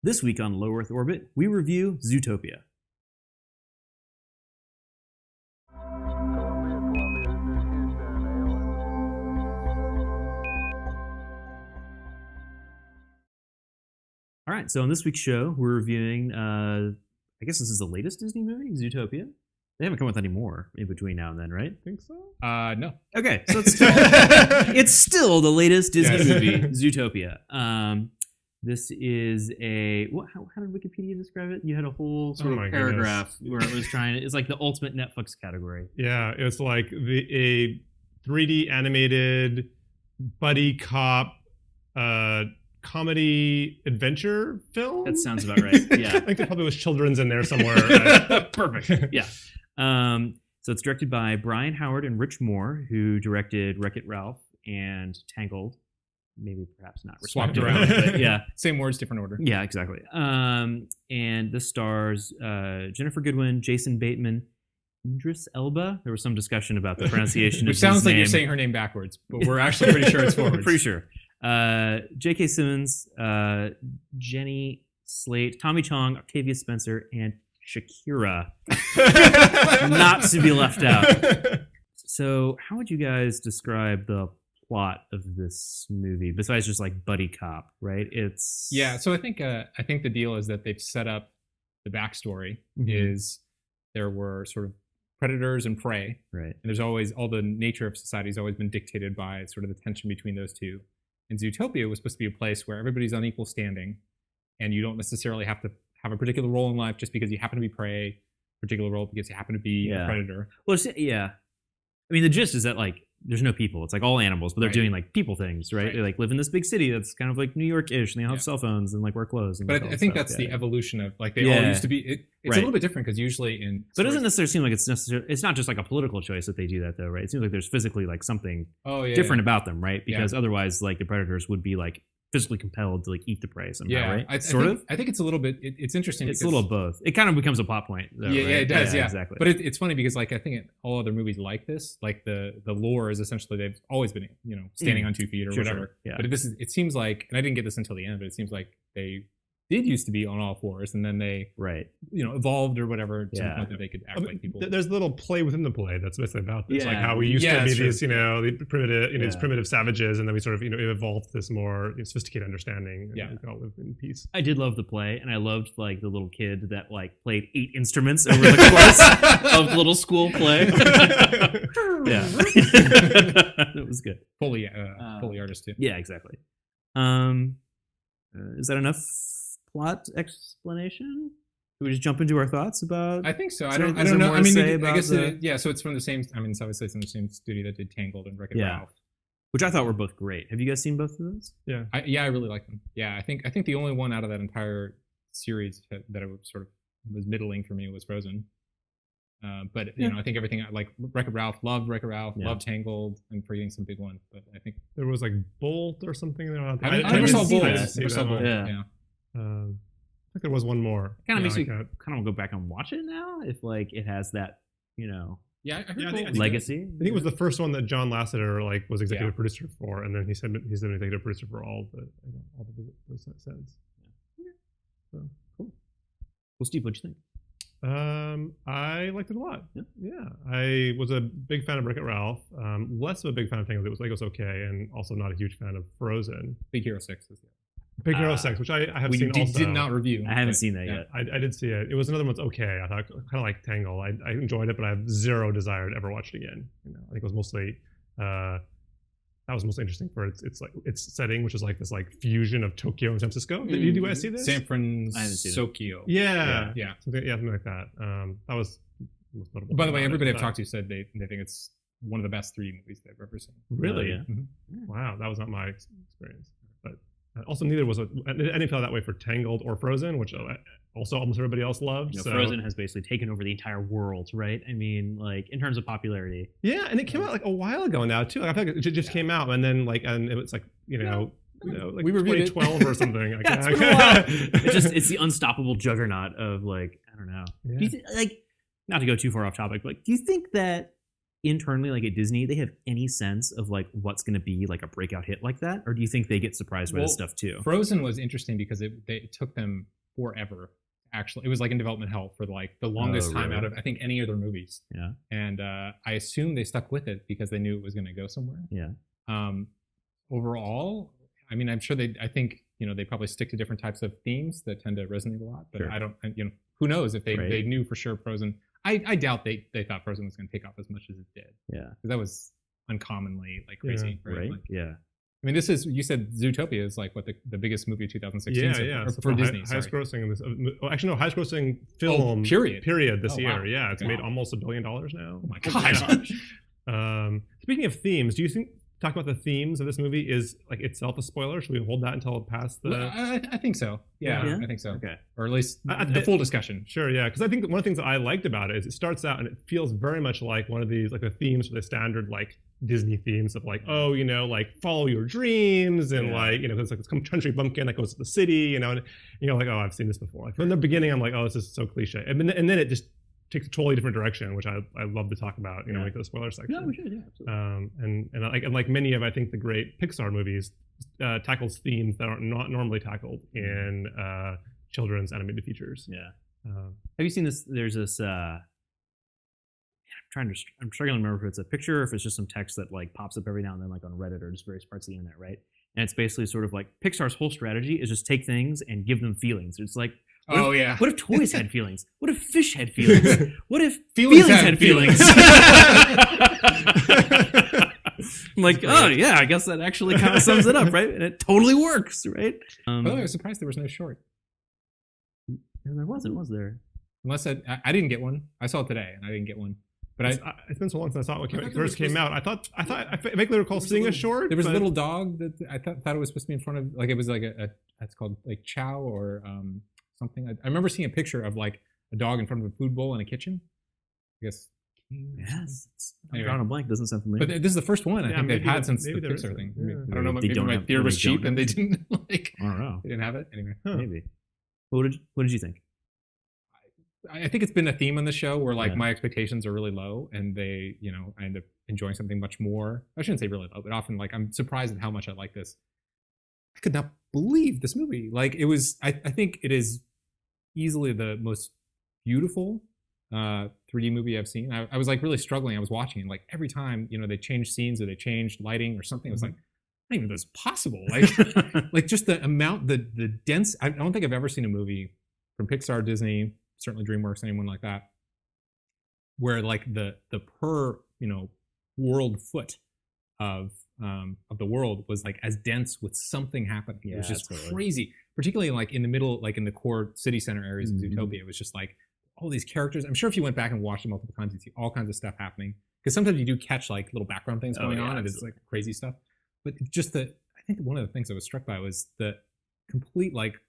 This week on Low Earth Orbit, we review Zootopia. All right, so on this week's show, we're reviewing, I guess this is the latest Disney movie, Zootopia. They haven't come with any more in between now and then, right? Think so? No. Okay, so it's still the latest Disney movie, Zootopia. This is a how did Wikipedia describe it? You had a whole sort of paragraph where it was it's like the ultimate Netflix category. Yeah, it's like a 3D animated buddy cop comedy adventure film. That sounds about right. Yeah, I think there probably was children's in there somewhere. Perfect. Yeah. So it's directed by Brian Howard and Rich Moore, who directed Wreck-It Ralph and Tangled. Maybe perhaps not Swapped around. but yeah. Same words, different order. Yeah, exactly. And this stars Jennifer Goodwin, Jason Bateman, Idris Elba. There was some discussion about the pronunciation Which of sounds his like name. you're saying her name backwards, but we're actually pretty sure it's forwards. Pretty sure. J.K. Simmons, Jenny Slate, Tommy Chong, Octavia Spencer, and Shakira. Not to be left out. So how would you guys describe the plot of this movie besides just like buddy cop, right? So I think the deal is that they've set up the backstory is there were sort of predators and prey, right? And there's always all the nature of society has always been dictated by sort of the tension between those two. And Zootopia was supposed to be a place where everybody's on equal standing, and you don't necessarily have to have a particular role in life just because you happen to be prey, particular role because you happen to be a predator. Well, yeah. I mean, the gist is that like there's no people. It's like all animals, but they're doing like people things, right? They like live in this big city that's kind of like New York-ish, and they all have cell phones and like wear clothes. And but I think that's the evolution of like they all used to be. It's a little bit different because usually in but it doesn't necessarily seem like it's not just like a political choice that they do that though, right? It seems like there's physically like something different about them, right? Because otherwise, like the predators would be like physically compelled to like eat the prey somehow, right? I think it's a little bit. It's interesting. It's a little of both. It kind of becomes a plot point, though, right? It does. Yeah, exactly. But it's funny because like I think all other movies like this, like the lore is essentially they've always been standing on 2 feet or whatever. Sure. Yeah. But it seems like, and I didn't get this until the end, but it seems like they did used to be on all fours, and then they evolved or whatever to the point that they could act like people. There's a little play within the play that's basically about this, like how we used to be these the primitive these primitive savages, and then we sort of evolved this more sophisticated understanding, and we can all live in peace. I did love the play, and I loved like the little kid that like played 8 instruments over the course of the little school play. Yeah, it was good. Fully artist too. Yeah, exactly. Is that enough plot explanation? Should we just jump into our thoughts about? I think so. I don't know. I mean, I guess so it's from the same. I mean, it's obviously from the same studio that did Tangled and Wreck-It Ralph, which I thought were both great. Have you guys seen both of those? Yeah, I really like them. Yeah, I think the only one out of that entire series that I sort of was middling for me was Frozen. But I think everything like Wreck-It Ralph, loved Wreck-It Ralph, loved Tangled, and forgetting some big ones. But I think there was like Bolt or something. I never saw Bolt. Yeah. I think there was one more. Kind of makes me kind of want to go back and watch it now if like it has that I heard legacy. I think it was the first one that John Lasseter like was executive producer for, and then he's been executive producer for all the sets. So cool. Well, Steve, what'd you think? I liked it a lot. Yeah. I was a big fan of Wreck-It Ralph. Less of a big fan of Tangled. It was okay, and also not a huge fan of Frozen. Big Hero 6 is Big Hero 6, which I have seen also. Did not review. I haven't seen that yet. I did see it. It was another one that's okay. I thought kind of like Tangle. I enjoyed it, but I have zero desire to ever watch it again. I think it was mostly that was most interesting for its setting, which is like this like fusion of Tokyo and San Francisco. Did you guys see this? San Francisco. Yeah. Something like that. That was most notable. By the way, everybody I've talked to said they think it's one of the best 3D movies they've ever seen. Really? Yeah. Wow, that was not my experience. But also, neither was any felt that way for Tangled or Frozen, which also almost everybody else loved. Frozen has basically taken over the entire world, right? I mean, like in terms of popularity. Yeah, and it came out like a while ago now too. Like, I feel like it just came out, and then and it was like like we 2012 or something. Like, it's the unstoppable juggernaut of like I don't know. Yeah. Do you not to go too far off topic, but do you think that internally, like at Disney, they have any sense of like what's going to be like a breakout hit like that, or do you think they get surprised by this stuff too? Frozen was interesting because it took them forever. Actually, it was like in development hell for like the longest time out of I think any other movies. Yeah, and I assume they stuck with it because they knew it was going to go somewhere. Yeah. Overall, I mean, I'm sure I think they probably stick to different types of themes that tend to resonate a lot. But Sure. I don't, who knows if they knew for sure Frozen. I doubt they thought Frozen was going to take off as much as it did. Yeah, because that was uncommonly like crazy, right? Like, yeah. I mean, you said Zootopia is like what the biggest movie of 2016 Yeah. for Disney. Highest grossing in this. Actually, no, highest grossing film period this year. Wow. Yeah, it's made almost $1 billion now. Oh my god! Speaking of themes, do you think talk about the themes of this movie is like itself a spoiler? Should we hold that until past the? Well, I think so. Yeah, I think so. Okay, or at least the full discussion. Sure, yeah, because I think one of the things that I liked about it is it starts out and it feels very much like one of these like the themes for the standard like Disney themes of like like follow your dreams and like it's like this country bumpkin that goes to the city and like I've seen this before. Like from the beginning I'm like this is so cliche and then it just takes a totally different direction, which I love to talk about, like the spoiler section. Yeah, we should, yeah, absolutely. And like many of I think the great Pixar movies tackles themes that are not normally tackled in children's animated features. Yeah. Have you seen this? There's this. I'm struggling to remember if it's a picture or if it's just some text that like pops up every now and then, like on Reddit or just various parts of the internet, right? And it's basically sort of like Pixar's whole strategy is just take things and give them feelings. It's like, what if toys had feelings? What if fish had feelings? What if feelings had feelings? I'm like, yeah, I guess that actually kind of sums it up, right? And it totally works, right? I was surprised there was no short. And there wasn't, was there? Unless I didn't get one. I saw it today, and I didn't get one. But it's been so long since I saw it when it first came out. I vaguely recall seeing a short. There was a little dog that I thought it was supposed to be in front of, like it was like it's called like Chow or something. I remember seeing a picture of like a dog in front of a food bowl in a kitchen. I guess. Yes. Anyway. Drawing a blank doesn't sound familiar. But this is the first one I think they've had since the Pixar thing. I don't know. Maybe my theory was cheap and they didn't like. I don't know. They didn't have it anyway. Maybe. What did you think? I think it's been a theme on the show where like my expectations are really low and they, I end up enjoying something much more. I shouldn't say really low, but often like I'm surprised at how much I like this. I could not believe this movie. Like it was, I think it is easily the most beautiful 3D movie I've seen. I was like really struggling. I was watching it like every time, they changed scenes or they changed lighting or something. I was like, I don't even know if that's possible. Like, like just the amount, the dense, I don't think I've ever seen a movie from Pixar, Disney, certainly DreamWorks, anyone like that, where like the per world foot of the world was like as dense with something happening. It was just crazy, particularly like in the middle, like in the core city center areas of Zootopia. It was just like all these characters. I'm sure if you went back and watched it multiple times, you'd see all kinds of stuff happening. Because sometimes you do catch like little background things going on, and it's like crazy stuff. But just I think one of the things I was struck by was the complete like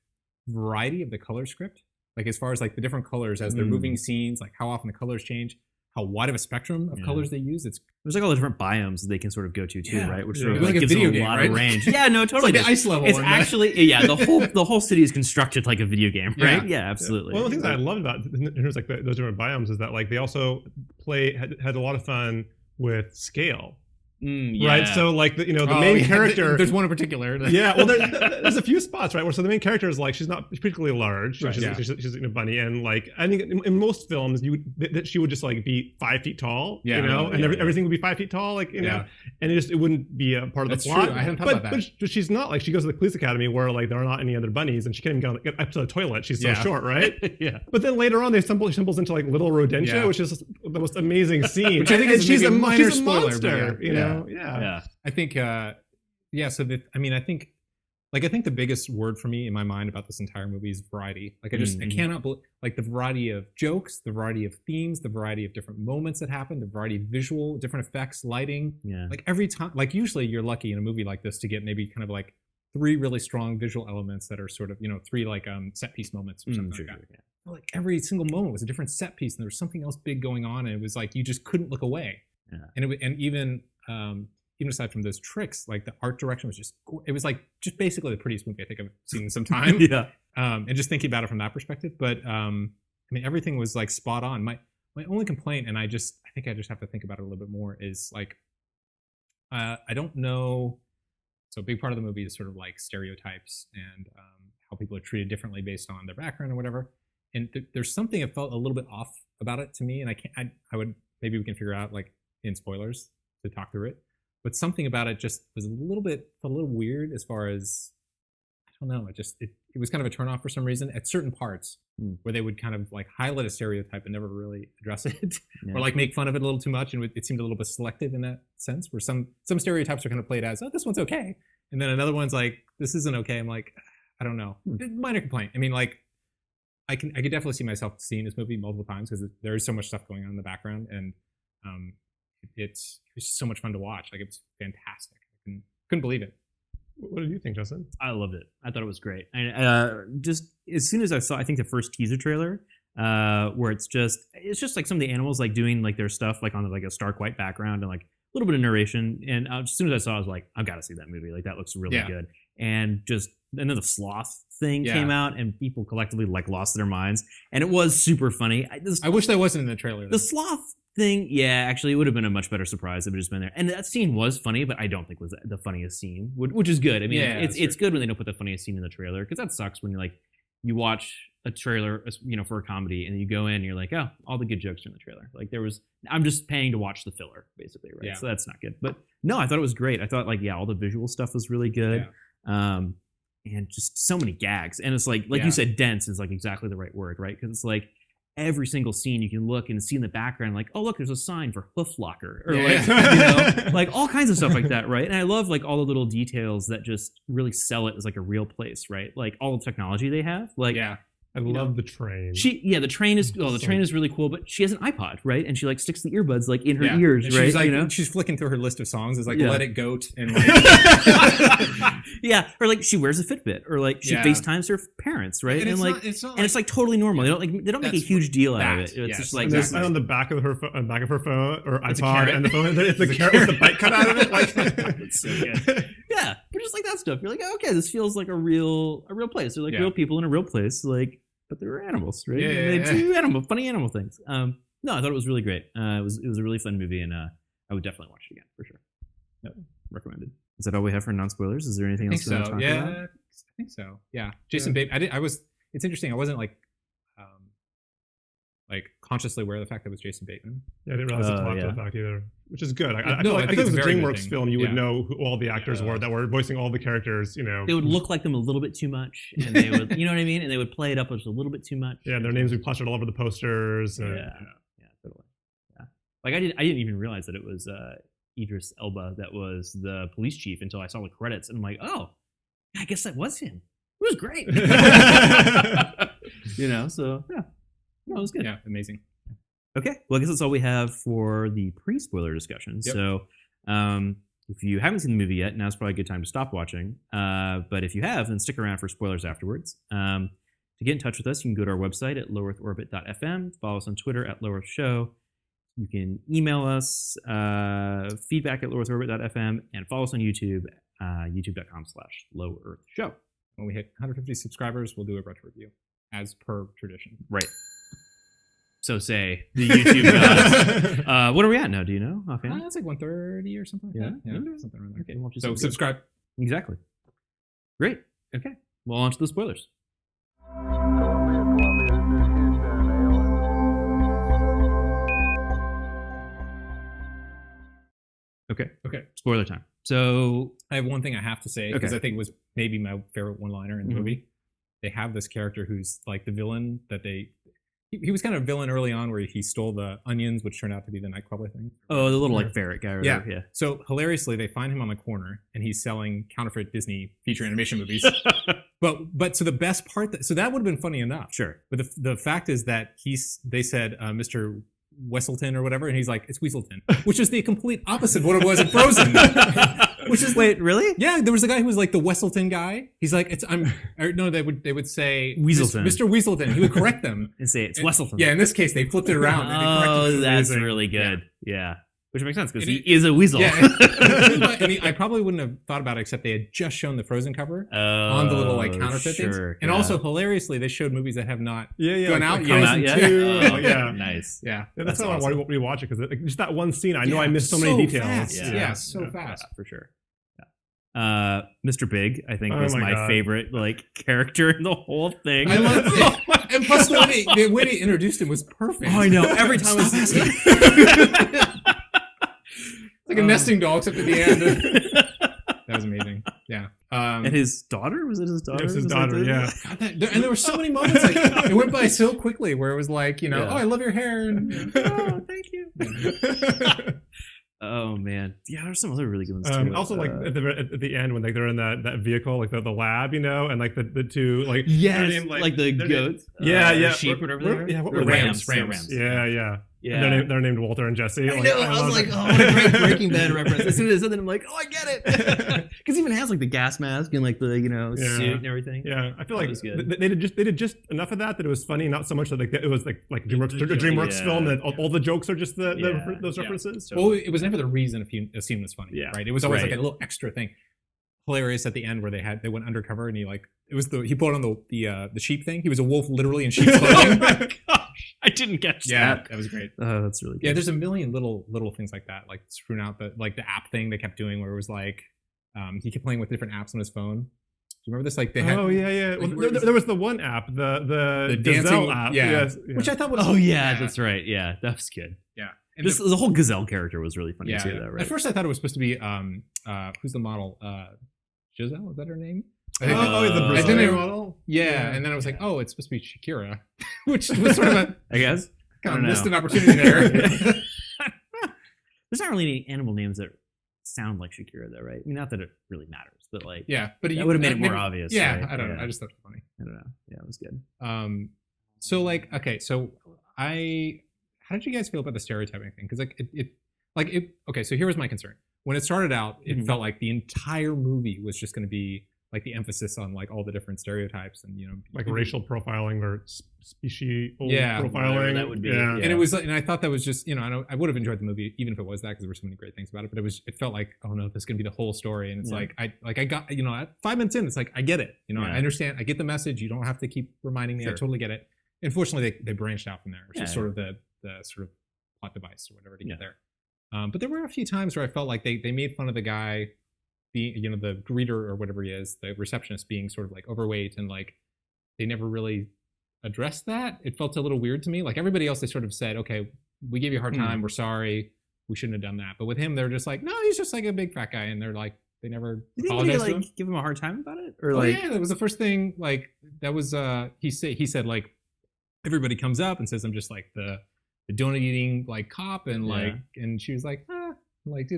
variety of the color script. Like as far as like the different colors as they're moving scenes, like how often the colors change, how wide of a spectrum of colors they use. There's like all the different biomes that they can sort of go to too, right? Which sort of like gives a video them a game, lot right? of range. Yeah, no, totally. It's like the ice level. It's actually the whole city is constructed like a video game, right? Yeah, absolutely. One of the things that I loved about in terms of like those different biomes is that like they also had a lot of fun with scale. Right, so like the main character. There's one in particular. Yeah, well, there's a few spots, right? Where so the main character is like she's not particularly large. She's a bunny, and like I think in most films that she would just like be 5 feet tall, and everything would be 5 feet tall, like and it wouldn't be a part of the plot. True. I hadn't thought about that. But she's not like she goes to the police academy where like there are not any other bunnies, and she can't even get up to the toilet. She's so short, right? But then later on, she stumbles into like Little Rodentia, which is the most amazing scene. Which I think is she's a minor monster, spoiler, Yeah. I think, so I think the biggest word for me in my mind about this entire movie is variety. Like I cannot believe, like the variety of jokes, the variety of themes, the variety of different moments that happen, the variety of visual, different effects, lighting. Yeah. Like every time, like usually you're lucky in a movie like this to get maybe kind of like 3 really strong visual elements that are sort of, 3 like set piece moments or something like that. Yeah. Like every single moment was a different set piece and there was something else big going on and it was like you just couldn't look away. Yeah. And even aside from those tricks, like the art direction was it was like just basically the prettiest movie I think I've seen in some time. And just thinking about it from that perspective. But everything was like spot on. My only complaint, and I think I just have to think about it a little bit more, is like, I don't know. So a big part of the movie is sort of like stereotypes and how people are treated differently based on their background or whatever. And there's something that felt a little bit off about it to me, and I would maybe we can figure out like in spoilers to talk through it. But something about it just was felt a little weird as far as, I don't know, it was kind of a turnoff for some reason at certain parts where they would kind of like highlight a stereotype and never really address it or like make fun of it a little too much, and it seemed a little bit selective in that sense, where some stereotypes are kind of played as, oh, this one's okay, and then another one's like, this isn't okay. I'm like, I don't know. Minor complaint. I mean, like, I could definitely see myself seeing this movie multiple times because there is so much stuff going on in the background, and it's so much fun to watch. Like, it was fantastic. I couldn't believe it. What did you think, Justin? I loved it. I thought it was great. Just as soon as I saw, I think the first teaser trailer, where it's just like some of the animals like doing like their stuff like on like a stark white background and like a little bit of narration. And as soon as I saw it, I was like, I've got to see that movie. Like, that looks really good. And then the sloth thing came out, and people collectively like lost their minds, and it was super funny. I wish that wasn't in the trailer. The sloth thing, actually, it would have been a much better surprise if it had just been there. And that scene was funny, but I don't think was the funniest scene, which is good. I mean, it's good when they don't put the funniest scene in the trailer, because that sucks when you watch a trailer, for a comedy, and you go in and you're like, oh, all the good jokes are in the trailer. Like, I'm just paying to watch the filler, basically, right? Yeah. So that's not good. But no, I thought it was great. I thought all the visual stuff was really good. Yeah. And just so many gags. And it's like you said, dense is like exactly the right word, right? Because it's like every single scene you can look and see in the background, like, oh, look, there's a sign for Hoof Locker, or like all kinds of stuff like that, right? And I love like all the little details that just really sell it as like a real place, right? Like all the technology they have, like I love the train. The train is train is really cool, but she has an iPod, right? And she like sticks the earbuds like in her ears, and right? She's like, she's flicking through her list of songs. It's like Let It Goat and like or like she wears a Fitbit, or like she FaceTimes her parents, right? And like it's like totally normal. They don't make a huge deal out of it. It's just like on the back of her phone or iPod, and the phone, it's the carrot with the bite cut out of it. Like, it's so good. Yeah, but just like that stuff, you're like, oh, okay, this feels like a real place. They're like real people in a real place, like. But they were animals, right? They do funny animal things. No, I thought it was really great. It was a really fun movie, and I would definitely watch it again for sure. Yep, recommended. Is that all we have for non-spoilers? Is there anything else you want to talk about? I think so. Yeah, Jason Bateman. It's interesting. I wasn't like consciously aware of the fact that it was Jason Bateman. Yeah, I didn't realize the after the fact either, which is good. I think if it was a DreamWorks film, you would know who all the actors were that were voicing all the characters. They would look like them a little bit too much, and they would, you know what I mean, and they would play it up just a little bit too much. Yeah, their names would be plastered all over the posters. Totally. Yeah, like I didn't even realize that it was Idris Elba that was the police chief until I saw the credits, and I'm like, oh, I guess that was him. It was great. So yeah. No, it was good. Yeah, amazing. Okay, well, I guess that's all we have for the pre-spoiler discussion. Yep. So, if you haven't seen the movie yet, now's probably a good time to stop watching. But if you have, then stick around for spoilers afterwards. To get in touch with us, you can go to our website at lowerearthorbit.fm, follow us on Twitter at lowerearthshow. You can email us, feedback at lowerearthorbit.fm, and follow us on YouTube, youtube.com/lowerearthshow. When we hit 150 subscribers, we'll do a retro review, as per tradition. Right. So say the YouTube gods. What are we at now? Do you know? It's like 130 or something like that. Yeah, something around there. Okay, well, so subscribe. Exactly. Great. Okay. Well, on to the spoilers. Okay. Spoiler time. So I have one thing I have to say, because I think it was maybe my favorite one-liner in the movie. They have this character who's like the villain that he was kind of a villain early on, where he stole the onions, which turned out to be the nightclub, I think. Oh, the little like ferret guy. Right? Yeah. So hilariously, they find him on the corner, and he's selling counterfeit Disney feature animation movies. But so the best part, so that would have been funny enough. Sure. But the fact is that they said Mr. Wesselton or whatever, and he's like, it's Weaselton, which is the complete opposite of what it was in Frozen. Wait, really? Yeah, there was a guy who was like the Wesselton guy. He's like, they would say Weaselton. Mr. Weaselton. He would correct them and say it's Wesselton. Yeah, in this case they flipped it around. Oh, that's really good. Yeah. Which makes sense because And he is a weasel. Yeah, I probably wouldn't have thought about it except they had just shown the Frozen cover on the little like counterfeit things. And also hilariously, they showed movies that have not gone out yet. Nice. Yeah, that's why awesome. I want to rewatch it because just that one scene, I know I missed so many details. Fast. Yeah, so fast for sure. Mr. Big, I think, was my favorite like character in the whole thing. I love it. And plus the way they introduced him was perfect. Oh, I know. Every time I see like a nesting doll, except at the end. That was amazing. Yeah. And his daughter? Was it his daughter? It was his daughter, yeah. God, and there were so many moments. Like it went by so quickly where it was like, oh, I love your hair. And, oh, thank you. Oh man, yeah. There's some other really good ones too. Also, like at the end when like they're in that vehicle, like the lab, and like the two like like the goats, sheep, whatever. Yeah, what were rams. Yeah. And they're named Walter and Jesse. I know. I was like, oh, what a great Breaking Bad reference. As soon as I said that, I'm like, oh, I get it. Because he even has like the gas mask and like the suit and everything. Yeah, I feel like they did just enough of that it was funny, not so much that like it was like DreamWorks film that all the jokes are just those references. Well, it was never the reason a scene was funny. Yeah, right. It was always like a little extra thing. Hilarious at the end where they went undercover and he put on the sheep thing. He was a wolf literally in sheep's clothing. Oh my gosh, I didn't catch that. That was great. That's really good. Yeah. There's a million little things like that, like screwing out the app thing they kept doing where it was like he kept playing with different apps on his phone. Do you remember this? Like they had. Oh yeah. Well, there was the one app, the dancing app, which I thought was. Oh yeah, that's right. Yeah, that was good. Yeah. And the whole gazelle character was really funny too. Though, right? At first, I thought it was supposed to be who's the model? Giselle, is that her name? The Brazilian model. Yeah, and then I was like, oh, it's supposed to be Shakira, which was sort of a I guess kind of missed an opportunity there. There's not really any animal names that sound like Shakira, though, right? I mean, not that it really matters, but like, but it would have made it more obvious. Yeah, right? I don't know. I just thought it was funny. I don't know. Yeah, it was good. So like, okay, so how did you guys feel about the stereotyping thing? Because okay, so here was my concern. When it started out, it felt like the entire movie was just going to be like the emphasis on like all the different stereotypes and like racial profiling or species profiling. That would be, And it was, and I thought that was just I would have enjoyed the movie even if it was that because there were so many great things about it. But it felt like, oh no, this is going to be the whole story. And it's like I got at 5 minutes in, it's like I get it. I understand. I get the message. You don't have to keep reminding me. Sure. I totally get it. Unfortunately, they branched out from there, which is sort of the sort of plot device or whatever to get there. But there were a few times where I felt like they made fun of the guy, the greeter or whatever he is, the receptionist being sort of like overweight and like they never really addressed that. It felt a little weird to me. Like everybody else, they sort of said, okay, we gave you a hard time. We're sorry. We shouldn't have done that. But with him, they're just like, no, he's just like a big fat guy. And they're like, they never apologized to him. Give him a hard time about it? Or that was the first thing. Like that was, he said like, everybody comes up and says, I'm just like the donut eating like cop and like and she was like like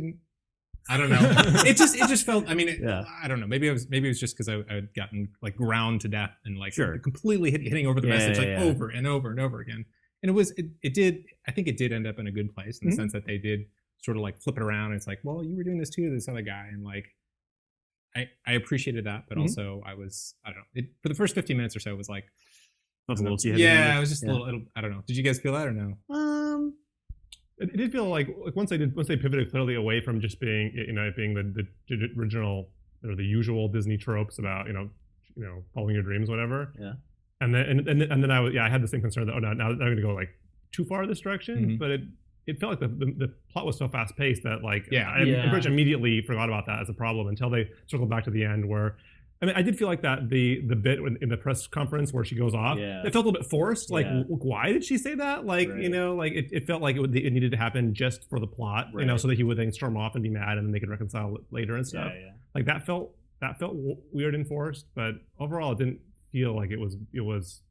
I don't know. it just felt, I mean I don't know, maybe it was just because I had gotten like ground to death and like completely hitting over the message over and over and over again. And I think it did end up in a good place in the sense that they did sort of like flip it around and it's like, well, you were doing this too, this other guy, and like I appreciated that, but also I don't know, for the first 15 minutes or so it was like a little too heavy. Yeah, it was just a little. I don't know. Did you guys feel that or no? It did feel like once they pivoted clearly away from just being being the original or the usual Disney tropes about following your dreams, whatever. Yeah. And then I had the same concern that now they're going to go like too far this direction, but it felt like the plot was so fast paced that like I immediately forgot about that as a problem until they circled back to the end where. I mean, I did feel like that the bit in the press conference where she goes off, it felt a little bit forced. Like, why did she say that? Like, like it felt like it needed to happen just for the plot, so that he would then storm off and be mad, and then they could reconcile it later and stuff. Like that felt weird and forced, but overall, it didn't feel like it was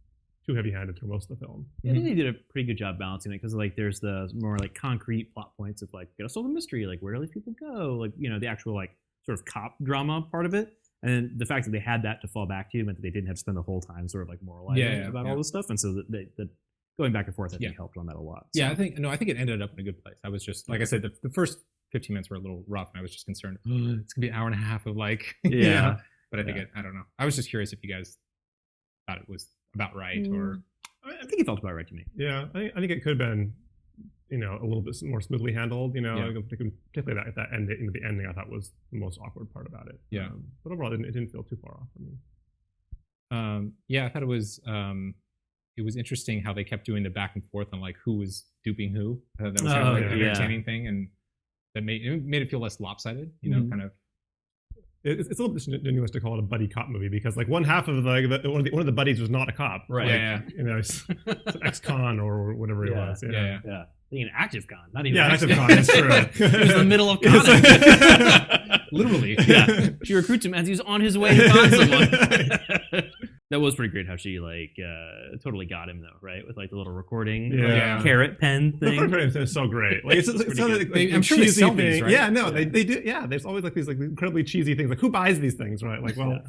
too heavy-handed through most of the film. Yeah, I think they did a pretty good job balancing it because like there's the more like concrete plot points of like gotta solve a mystery, like where do these people go, like the actual like sort of cop drama part of it. And the fact that they had that to fall back to meant that they didn't have to spend the whole time sort of like moralizing about all this stuff. And so the going back and forth, I think, helped on that a lot. So. Yeah, I think it ended up in a good place. I was just, like I said, the first 15 minutes were a little rough, and I was just concerned, it's going to be an hour and a half of like, But I think I don't know. I was just curious if you guys thought it was about right or. I think it felt about right to me. Yeah, I think it could have been a little bit more smoothly handled. Yeah. Particularly that ending. The ending I thought was the most awkward part about it. Yeah. But overall, it didn't feel too far off for me. Yeah, I thought it was interesting how they kept doing the back and forth on like who was duping who. That was kind of like an entertaining thing, and that made it feel less lopsided. Kind of. It's a little disingenuous to call it a buddy cop movie because like one half of one of the buddies was not a cop, right? It's an ex-con or whatever he was. Yeah. Being an active con, not even active con. That's true. He was in the middle of conning. Literally. Yeah. She recruits him as he's on his way to con someone. That was pretty great how she totally got him though, right? With like the little recording carrot pen thing. It's so great. Like I'm sure they sell these, right? Yeah, no, they do. Yeah, there's always like these like incredibly cheesy things. Like who buys these things, right? Like, well,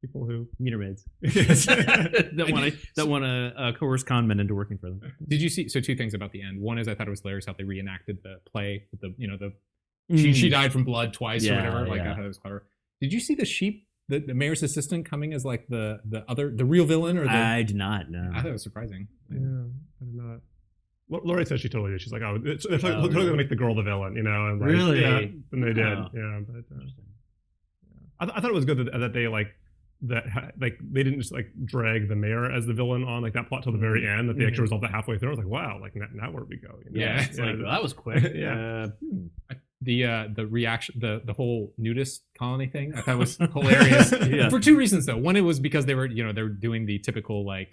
people who meter maids that want to coerce con men into working for them. Did you see? So two things about the end. One is I thought it was hilarious how they reenacted the play with she died from blood twice or whatever. Like I thought it was clever. Did you see the sheep? The mayor's assistant coming as like the real villain, or I did not know. I thought it was surprising. Yeah, I did not. Laurie said she totally did. She's like, oh, they're totally gonna make the girl the villain, and like, really? Yeah, and they did. Yeah, but I thought it was good that they they didn't just like drag the mayor as the villain on like that plot till the very end. That they actually resolved that halfway through. I was like, wow, like now where we go? Yeah, it's like, well, that was quick. Yeah. The reaction, the whole nudist colony thing, I thought was hilarious. For two reasons though. One, it was because they were they're doing the typical doing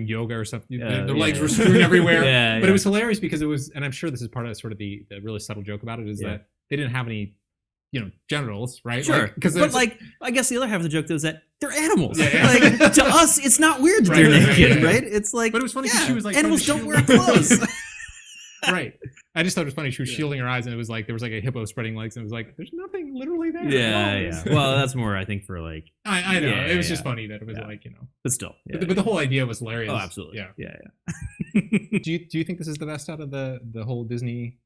yoga or something. Their legs were strewn everywhere. But it was hilarious because it was, and I'm sure this is part of sort of the really subtle joke about it is that they didn't have any genitals, right? Sure. But I guess the other half of the joke though is that they're animals. Yeah. To us, it's not weird that they're naked, right? It's like, but it was funny because she was like, animals don't wear clothes. Right. I just thought it was funny. She was shielding her eyes, and it was like there was like a hippo spreading legs, and it was like there's nothing literally there. Yeah. Well, that's more, I think, for like. I know. It was just funny that it was like But still. But the whole idea was hilarious. Oh, absolutely. Yeah. Do you think this is the best out of the whole Disney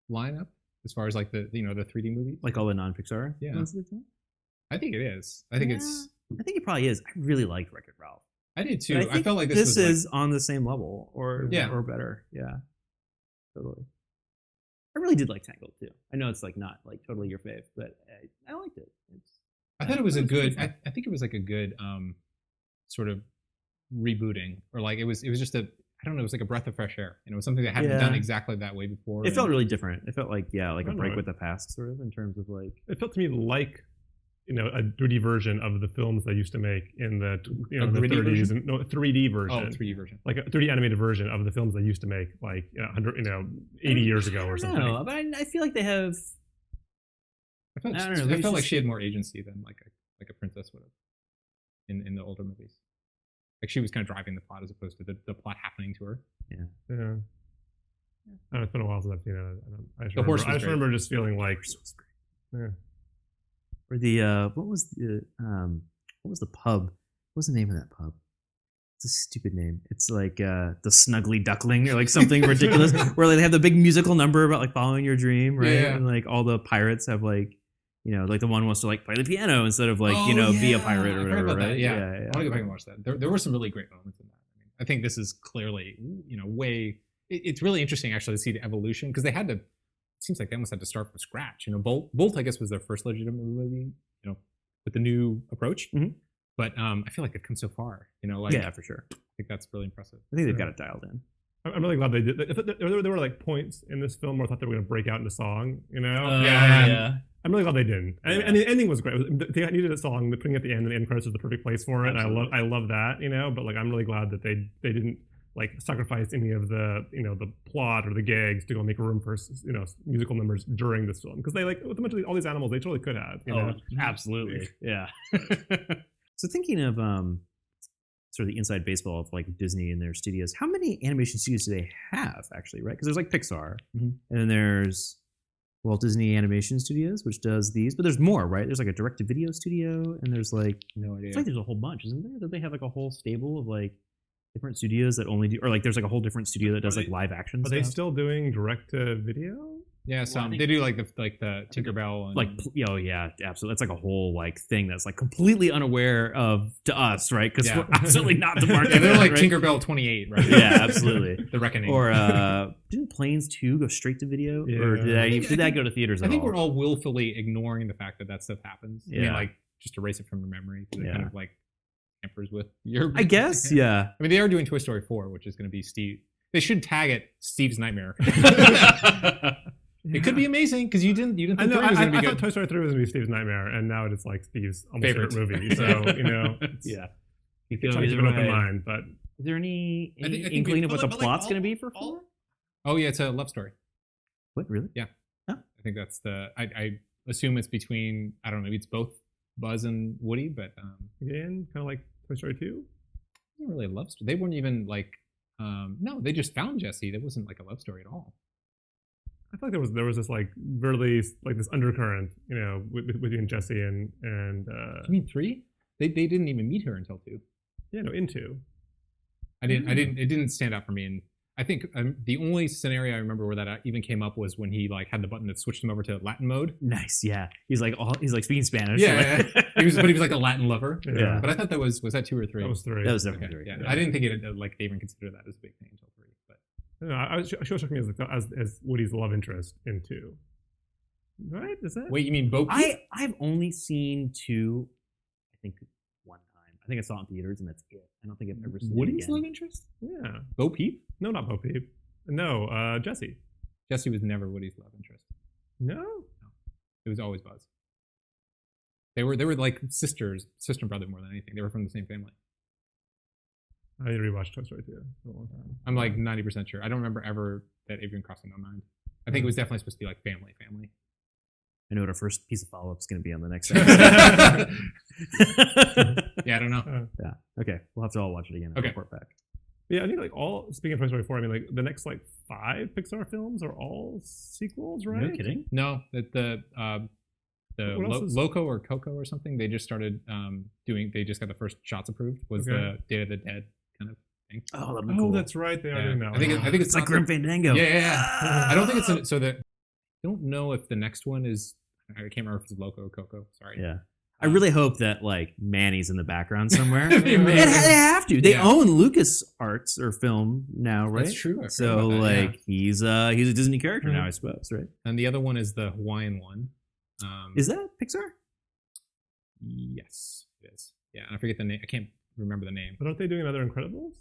lineup as far as like the the 3D movies? Like all the non-Pixar. Yeah. I think it is. I think it probably is. I really liked Wreck-It Ralph. I did too. I felt like this is on the same level or better. Yeah. Totally. I really did like Tangled too. I know it's like not like totally your fave, but I liked it. I thought it was a good. I think it was like a good sort of rebooting, or like it was just a. I don't know. It was like a breath of fresh air. It was something that hadn't done exactly that way before. It felt really different. It felt like like a break with the past, sort of in terms of like. It felt to me like a 3D version of the films they used to make in the the 30s and 3D version. Oh, 3D version. Like a 3D animated version of the films they used to make like 80 years ago or something. No, but I feel like they have. I felt like she had more agency than like a princess would have in the older movies. Like she was kind of driving the plot as opposed to the plot happening to her. Yeah. It's been a while since I've seen it. I just remember just feeling like. Yeah. Or the what was the pub? What was the name of that pub? It's a stupid name. It's like the Snuggly Duckling or like something ridiculous. Where like, they have the big musical number about like following your dream, right? Yeah. And like all the pirates have like like the one wants to like play the piano instead of like be a pirate or whatever, right? Yeah. I want to go back and watch that. There were some really great moments in that. I think this is clearly way. It's really interesting actually to see the evolution because they had to. It seems like they almost had to start from scratch. Bolt I guess was their first legitimate movie, with the new approach. Mm-hmm. But I feel like they've come so far. Yeah, for sure. I think that's really impressive. I think they've got it dialed in. I'm really glad they did. There were like points in this film where I thought they were going to break out into song. Yeah. I'm really glad they didn't. And the ending was great. They needed a song. The putting at the end and the end credits was the perfect place for it. Absolutely. I love that. But like I'm really glad that they didn't like sacrifice any of the the plot or the gags to go make room for musical numbers during this film because they like with all these animals they totally could have. Absolutely. Yeah. So thinking of sort of the inside baseball of like Disney and their studios, how many animation studios do they have actually? Right? Because there's like Pixar, and then there's Walt Disney Animation Studios, which does these, but there's more, right? There's like a direct-to-video studio, and there's like no idea. It's like there's a whole bunch, isn't there? That they have like a whole stable of like different studios that only do, or like there's like a whole different studio that does like live action. Are they still doing direct to video? Yeah, Well, I some think- they do like the Tinkerbell and Like, oh yeah, absolutely. It's like a whole like thing that's like completely unaware of to us, right? Because Yeah. we're absolutely not the market. yeah, they're like right? Tinkerbell 28, right? Yeah, absolutely. The Reckoning. Or didn't Planes 2 go straight to video? Or Yeah. did that go to theaters I at think all? we're all willfully ignoring the fact that that stuff happens. I mean, Yeah. like just erase it from your memory because it kind Yeah. of like tampers with your. I guess, yeah. I mean, they are doing Toy Story 4, which is going to be Steve. They should tag it Steve's Nightmare. It could be amazing because you didn't think I know. 3 was going to I be thought good. Toy Story 3 was going to be Steve's nightmare, and now it's like Steve's almost Favorite. favorite movie. So you know, it's, Yeah. You trying can to either keep an open way. mind, but Is there any I think inkling of what the but, like, plot's all- going to be for all- 4? Oh yeah, it's a love story. What, really? I think that's the. I assume it's between. I don't know. Maybe it's both Buzz and Woody, but again, kind of like Toy Story 2. it's not really a love story. They weren't even like. No, they just found Jesse. That wasn't like a love story at all. I feel like there was this like really like this undercurrent, you know, between Jesse and You mean 3? They didn't even meet her until 2. yeah, no, into. I didn't. It didn't stand out for me. And I think the only scenario I remember where that even came up was when he like had the button that switched him over to Latin mode. Nice, yeah. He's like speaking Spanish. Yeah, like- he was like a Latin lover. Yeah. But I thought that was that 2 or 3? That was 3. That was Okay, definitely yeah. very I didn't think it like they even considered that as a big thing until 3. But I don't know, I was sure struck me as Woody's love interest in 2. Right? Is that? wait, you mean Bo Peep? I've only seen 2, I think, one time. I think I saw it in theaters, and that's it. I don't think I've ever seen Woody's it again. love interest? Yeah. Bo Peep? No, not Bo Peep. No, Jesse. Jesse was never Woody's love interest. No. It was always Buzz. They were like sister and brother more than anything. They were from the same family. I need to rewatch Toy Story 2 for a long time. I'm like 90% sure. I don't remember ever that even crossing my mind. I think it was definitely supposed to be like family. I know what our first piece of follow-up is going to be on the next episode. Yeah, I don't know. Yeah. Okay. We'll have to all watch it again and Okay. report back. Yeah, I think like all speaking of Toy Story 4, I mean like the next like 5 Pixar films are all sequels, right? No kidding. No, that the What else is- Loco or Coco or something. They just started doing. They just got the first shots approved. Was Okay. the Day of the Dead kind of thing. Oh, that'd be Oh, cool. that's right. They are Yeah. doing that. I think one. it's It's like not- Grim Fandango. Yeah. I don't think it's so that. I don't know if the next one is. I can't remember if it's Loco or Coco. Sorry. Yeah. I really hope that like Manny's in the background somewhere. It'd be They amazing. have to. They Yeah. own Lucas Arts or film now, right? That's true. I forgot So about that, like he's a Disney character Mhm. now, I suppose, right? And the other one is the Hawaiian one. Is that Pixar? Yes, it is. Yeah, and I forget the name. I can't remember the name. But aren't they doing another Incredibles?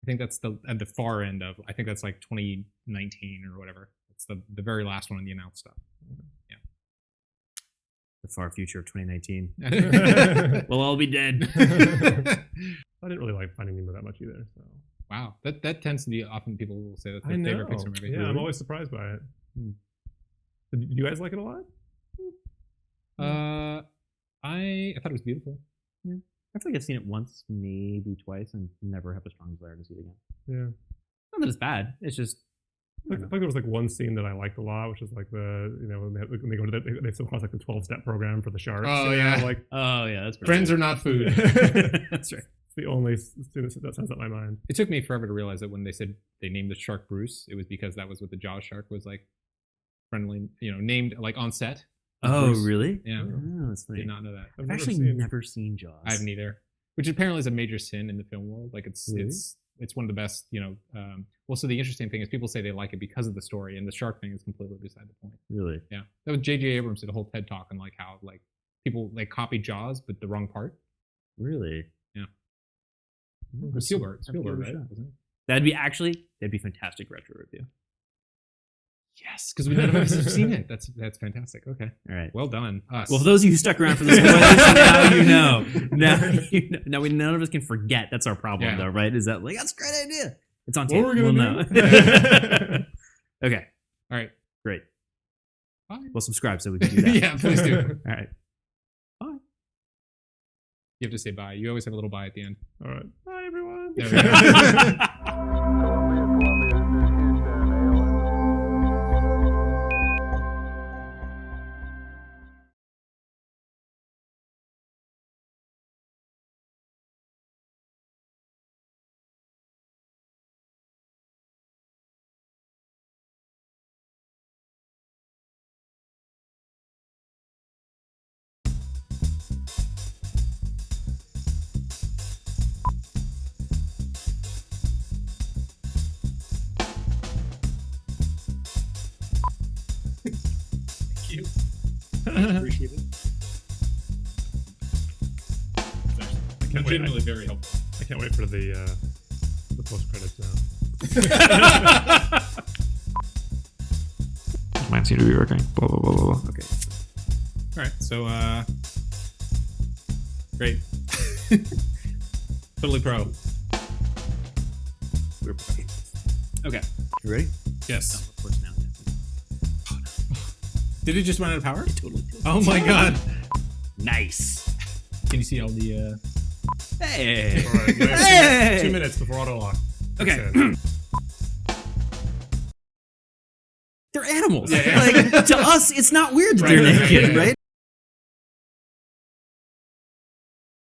I think that's at the far end of. I think that's like 2019 or whatever. It's the very last one in the announced stuff. The far future of 2019. Yeah. We'll all be dead. I didn't really like Finding Nemo that much either. So Wow, that tends to be often people will say that's I their know. favorite Pixar movie. Yeah, I'm always surprised by it. Hmm. Did you guys like it a lot? I thought it was beautiful. I feel like I've seen it once, maybe twice, and never have a strong desire to see it again. Yeah. Not that it's bad. It's just I feel like there was like one scene that I liked a lot, which is like the when they go to they come across like the 12-step program for the sharks. Oh, you know, yeah. like oh yeah, that's pretty Friends cool. are not food. That's right. it's the only student that sounds up my mind. It took me forever to realize that when they said they named the shark Bruce, it was because that was what the Jaws shark was like friendly, named like on set. Oh Bruce. really? Yeah. Oh, that's funny. Did not know that. I've I've never actually seen- never seen Jaws. I haven't either. Which apparently is a major sin in the film world. Like it's Really? it's one of the best, well, so the interesting thing is people say they like it because of the story, and the shark thing is completely beside the point. Really? Yeah. That was J.J. Abrams did a whole TED talk on like how like people like copied Jaws but the wrong part. Really? Yeah. Oh, It was Spielberg, I'll give it a right? shot. Wasn't it? That'd be fantastic retro review. Yes, because we none of us have seen it. That's fantastic. Okay. All right. Well done. Us. Well, for those of you who stuck around for the spoilers, now you know. Now none of us can forget. That's our problem, Yeah. though, right? Is that like that's a great idea? It's on What tape. were we We'll gonna know. do? Okay, All right. great. Bye. Well, subscribe so we can do that. Yeah, please do. All right. You have to say bye. You always have a little bye at the end. All right. Bye everyone. There we go. Appreciate it. I can't wait. Genuinely very helpful. I can't wait for the post credits now. Mine seem to be working. Blah blah blah blah blah. Okay. All right. So, great. Totally pro. We're professionals. Okay. You ready? Yes. Of course now. Did it just run out of power? It totally did. Oh my god. Nice. Can you see all the? Hey. All right, we have Hey! 2 minutes before auto lock. Okay. They're animals. Yeah, yeah. Like to us, it's not weird that Right, they're right, naked, yeah. right?